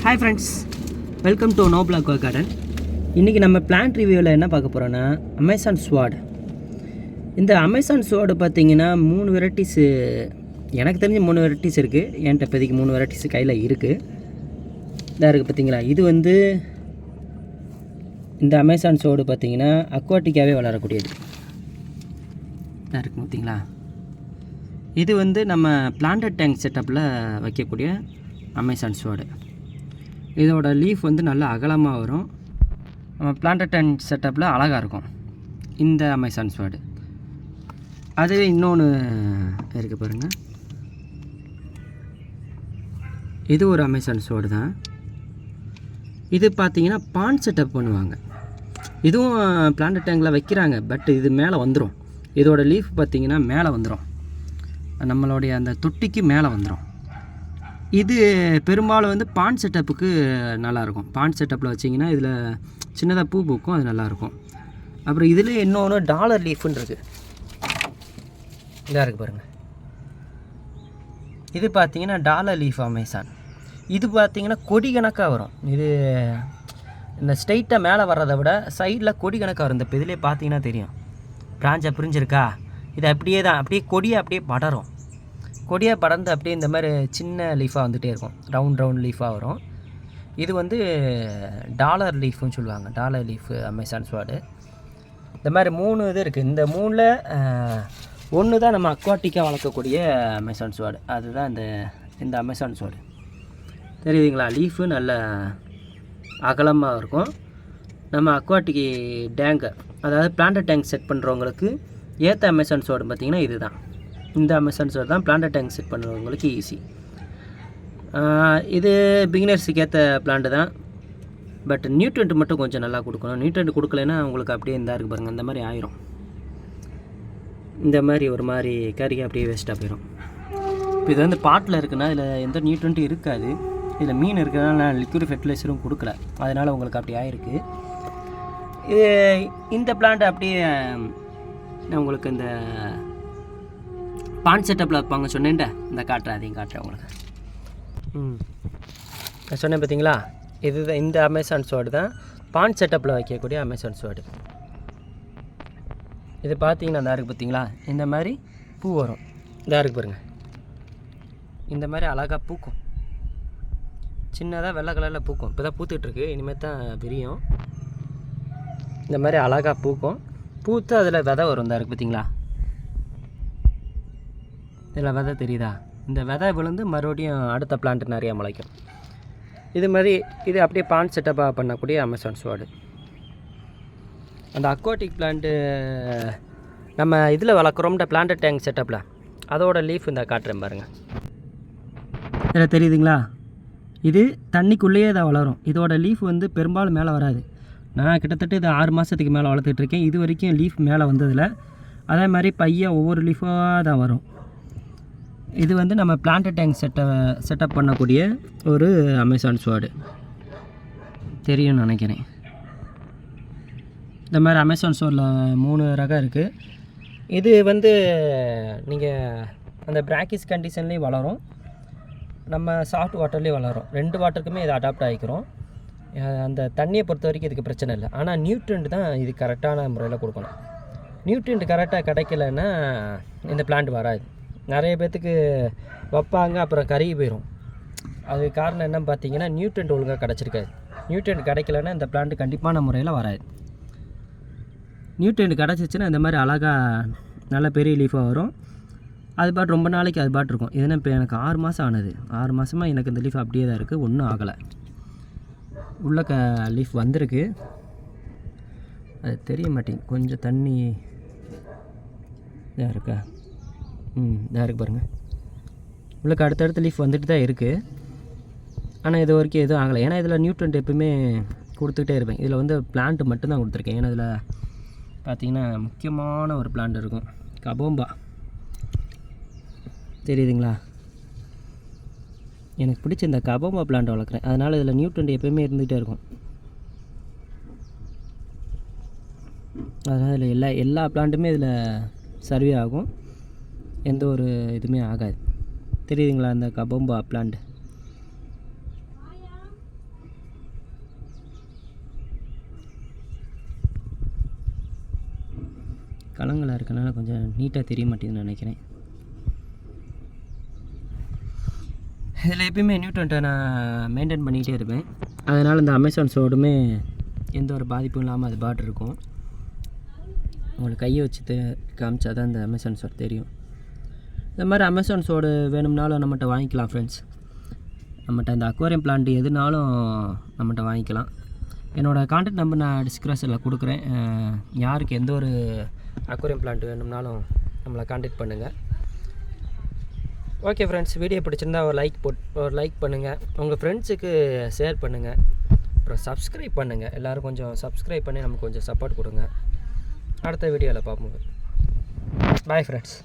Hi friends, welcome to no black garden. இன்றைக்கி நம்ம plant ரிவ்யூவில் என்ன பார்க்க போகிறோன்னா அமேசான் ஸ்வாட். இந்த அமேசான் ஸ்வாடு பார்த்திங்கன்னா 3 வெரைட்டிஸு, எனக்கு தெரிஞ்ச 3 வெரைட்டிஸ் இருக்குது. என்கிட்ட இப்போதைக்கு 3 வெரைட்டிஸு கையில் இருக்குது. இதாக இருக்குது பார்த்திங்களா. இது வந்து இந்த அமேசான் ஸ்வாடு பார்த்திங்கன்னா அக்வாட்டிக்காகவே வளரக்கூடியது. இதாக இருக்குது பார்த்திங்களா. இது வந்து நம்ம பிளான்டட் டேங்க் செட்டப்பில் வைக்கக்கூடிய அமேசான் ஸ்வாடு. இதோட லீஃப் வந்து நல்லா அகலமாக வரும். நம்ம பிளான்டட் டேங்க் செட்டப்பில் அழகாக இருக்கும் இந்த அமேசான் ஸ்வாடு. அதுவே இன்னொன்று இருக்குது பாருங்கள். இது ஒரு அமேசான் ஸ்வாடு தான். இது பார்த்திங்கன்னா பாண்ட் செட்டப் பண்ணுவாங்க. இதுவும் பிளான்டட் டேங்கில் வைக்கிறாங்க. பட் இது மேலே வந்துடும். இதோட லீஃப் பார்த்திங்கன்னா மேலே வந்துடும், நம்மளுடைய அந்த தொட்டிக்கு மேலே வந்துடும். இது பெரும்பாலும் வந்து பாண்ட் செட்டப்புக்கு நல்லாயிருக்கும். பாண்ட் செட்டப்பில் வச்சிங்கன்னா இதில் சின்னதாக பூ பூக்கும், அது நல்லாயிருக்கும். அப்புறம் இதில் இன்னொன்று டாலர் லீஃப்னு இருக்குது. இதாக இருக்குது பாருங்கள். இது பார்த்திங்கன்னா டாலர் லீஃப் அமேசான். இது பார்த்திங்கன்னா கொடி கணக்காக வரும். இது இந்த ஸ்ட்ரைட்டாக மேலே வர்றதை விட சைடில் கொடி கணக்காக வரும். இந்த இதிலே பார்த்தீங்கன்னா தெரியும், பிரான்ச்சாக பிரிஞ்சிருக்கா. இது அப்படியே தான், அப்படியே கொடியை அப்படியே படரும். கொடியாக படர்ந்து அப்படியே இந்த மாதிரி சின்ன லீஃபாக வந்துகிட்டே இருக்கும். ரவுண்ட் லீஃபாக வரும். இது வந்து டாலர் லீஃப்னு சொல்லுவாங்க. Dollar leaf Amazon sword. இந்த மாதிரி 3 இது இருக்குது. இந்த 3ல் ஒன்று தான் நம்ம அக்வாட்டிக்காக வளர்க்கக்கூடிய அமேசான் ஸ்வாடு. அதுதான் இந்த அமேசான் ஸ்வாடு. தெரியுதுங்களா. லீஃபு நல்ல அகலமாக இருக்கும். நம்ம அக்வாட்டிக் டேங்கு, அதாவது பிளான்டட் டேங்க் செட் பண்ணுறவங்களுக்கு ஏற்ற அமேசான் ஸ்வாடு பார்த்திங்கன்னா இது தான். இந்த அமேசான் ஸ்வாடு தான் பிளான்டட் டேங்க் செட் பண்ணுறவங்களுக்கு ஈஸி. இது பிகினர்ஸுக்கு ஏற்ற பிளான்ட்டு தான். பட் நியூட்ரண்ட் மட்டும் கொஞ்சம் நல்லா கொடுக்கணும். நியூட்ரண்ட் கொடுக்கலன்னா உங்களுக்கு அப்படியே இந்த இருக்குது பாருங்கள், இந்த மாதிரி ஆயிரும். இந்த மாதிரி ஒரு மாதிரி கறி அப்படியே வேஸ்ட்டாக போயிடும். இப்போ இது வந்து பாட்டில் இருக்குன்னா இதில் எந்த நியூட்ரண்ட்டும் இருக்காது. இதில் மீன் இருக்கிறதுனால நான் லிக்விட் ஃபெர்டிலைசரும் கொடுக்கல, அதனால் உங்களுக்கு அப்படி ஆயிருக்கு. இது இந்த பிளான்ட் அப்படியே நான் உங்களுக்கு இந்த பாண்ட் செட்டப்பில் வைப்பாங்க சொன்னேன்டா, இந்த காட்டுறேன், அதையும் காட்டுறேன் உங்களுக்கு. நான் சொன்னேன் பார்த்தீங்களா, இதுதான் இந்த அமேசான் ஸ்வாடு தான் பாண்ட் செட்டப்பில் வைக்கக்கூடிய அமேசான் ஸ்வாடு. இது பார்த்தீங்கன்னா இந்த இருக்குது பார்த்தீங்களா, இந்த மாதிரி பூ வரும். இதாக இருக்குது பாருங்கள், இந்த மாதிரி அழகாக பூக்கும். சின்னதாக வெள்ளை கலரில் பூக்கும். இப்போ தான் பூத்துட்ருக்கு, இனிமேல் தான் விரியும். இந்த மாதிரி அழகாக பூக்கும். பூத்து அதில் விதை வரும். இந்த இருக்குது பார்த்தீங்களா, இதில் விதை தெரியுதா. இந்த விதை விழுந்து மறுபடியும் அடுத்த பிளான்ட் நிறையா முளைக்கும். இது மாதிரி இது அப்படியே பாண்ட் செட்டப்பாக பண்ணக்கூடிய அமேசான் ஸ்வாடு. அந்த அக்வாட்டிக் பிளான்ட்டு நம்ம இதில் வளர்க்குறோம்ன்ற பிளான்ட் டேங்க் செட்டப்பில், அதோட லீஃப் இந்த காட்டுறேன் பாருங்கள். இதில் தெரியுதுங்களா. இது தண்ணிக்குள்ளேயே இதை வளரும். இதோட லீஃப் வந்து பெரும்பாலும் மேலே வராது. நான் கிட்டத்தட்ட இது 6 மாதத்துக்கு மேலே வளர்த்துட்ருக்கேன். இது வரைக்கும் லீஃப் மேலே வந்ததில்லை. அதே மாதிரி பையன் ஒவ்வொரு லீஃபாக தான் வரும். இது வந்து நம்ம பிளான்ட் டேங்க் செட்டப் பண்ணக்கூடிய ஒரு அமேசான் ஸ்வாடு. தெரியும்னு நினைக்கிறேன். இந்த மாதிரி அமேசான் ஸ்வாடில் 3 ரகம் இருக்குது. இது வந்து நீங்கள் அந்த பிராக்கிஸ் கண்டிஷன்லேயும் வளரும், நம்ம சாஃப்ட் வாட்டர்லேயும் வளரும். 2 வாட்டருக்குமே இது அடாப்ட் ஆகிக்கிறோம். அந்த தண்ணியை பொறுத்த வரைக்கும் இதுக்கு பிரச்சனை இல்லை. ஆனால் நியூட்ரண்ட் தான் இது கரெக்டான முறையில் கொடுக்கணும். நியூட்ரண்ட் கரெக்டாக கிடைக்கலன்னா இந்த பிளான்ட் வராது. நிறைய பேர்த்துக்கு வைப்பாங்க, அப்புறம் கருகி போயிடும். அது காரணம் என்னன்னு பார்த்தீங்கன்னா நியூட்ரண்ட் ஒழுங்காக கிடச்சிருக்காது. நியூட்ரண்ட் கிடைக்கலன்னா இந்த பிளான்ட் கண்டிப்பான முறையில் வராது. நியூட்ரண்ட் கிடச்சிச்சின்னா இந்த மாதிரி அழகாக நல்ல பெரிய லீஃபாக வரும். அது பாட்டு ரொம்ப நாளைக்கு அது பாட்டு இருக்கும். இதுனா இப்போ எனக்கு 6 மாதம் ஆனது. 6 மாதமாக எனக்கு இந்த லீஃப் அப்படியே தான் இருக்குது, ஒன்றும் ஆகலை. உள்ள லீஃப் வந்திருக்கு, அது தெரிய மாட்டேங்குது. கொஞ்சம் தண்ணி இதாக இருக்கா. இதாக இருக்குது பாருங்கள். உள்ளக்கு அடுத்தடுத்த லீஃப் வந்துட்டு தான் இருக்குது. ஆனால் இது வரைக்கும் எதுவும் ஆகலை. ஏன்னா இதில் நியூட்ரண்ட் எப்பவுமே கொடுத்துக்கிட்டே இருப்பேன். இதில் வந்து பிளான்ட்டு மட்டும்தான் கொடுத்துருக்கேன். ஏன்னா இதில் பார்த்திங்கன்னா முக்கியமான ஒரு பிளான்ட் இருக்கும், கபோம்பா. தெரியுதுங்களா. எனக்கு பிடிச்ச இந்த கபோம்பா பிளான்ட் வளர்க்குறேன். அதனால் இதில் நியூட்ரண்ட் எப்போயுமே இருந்துகிட்டே இருக்கும். அதனால் இதில் எல்லா பிளான்ட்டுமே இதில் சர்வே ஆகும், எந்த ஒரு இதுவுமே ஆகாது. தெரியுதுங்களா இந்த கபோம்பா பிளான்ட். கலங்களாக இருக்கனால கொஞ்சம் நீட்டாக தெரிய மாட்டேங்குதுன்னு நினைக்கிறேன். இதில் எப்பயுமே நியூட்ரண்ட்டை நான் மெயின்டைன் பண்ணிகிட்டே இருப்பேன். அதனால் இந்த அமேசான் சோடுமே எந்த ஒரு பாதிப்பும் இல்லாமல் அது பாட்டு இருக்கும். உங்களுக்கு கையை வச்சு காமிச்சா தான் இந்த அமேசான் சோடு தெரியும். இந்த மாதிரி அமேசான் சோடு வேணும்னாலும் நம்மகிட்ட வாங்கிக்கலாம் ஃப்ரெண்ட்ஸ். நம்மகிட்ட இந்த அக்வாரியம் பிளான்ட் எதுனாலும் நம்மகிட்ட வாங்கிக்கலாம். என்னோடய கான்டாக்ட் நம்பர் நான் டிஸ்கிரிப்ஷனில் கொடுக்குறேன். யாருக்கு எந்த ஒரு அக்வாரியம் பிளான்ட் வேணும்னாலும் நம்மளை கான்டாக்ட் பண்ணுங்கள். ஓகே ஃப்ரெண்ட்ஸ், வீடியோ பிடிச்சிருந்தா ஒரு லைக் பண்ணுங்கள், உங்கள் ஃப்ரெண்ட்ஸுக்கு ஷேர் பண்ணுங்கள், அப்புறம் சப்ஸ்கிரைப் பண்ணுங்கள். எல்லோரும் கொஞ்சம் சப்ஸ்கிரைப் பண்ணி நமக்கு கொஞ்சம் சப்போர்ட் கொடுங்க. அடுத்த வீடியோவில் பார்ப்போம். Bye friends.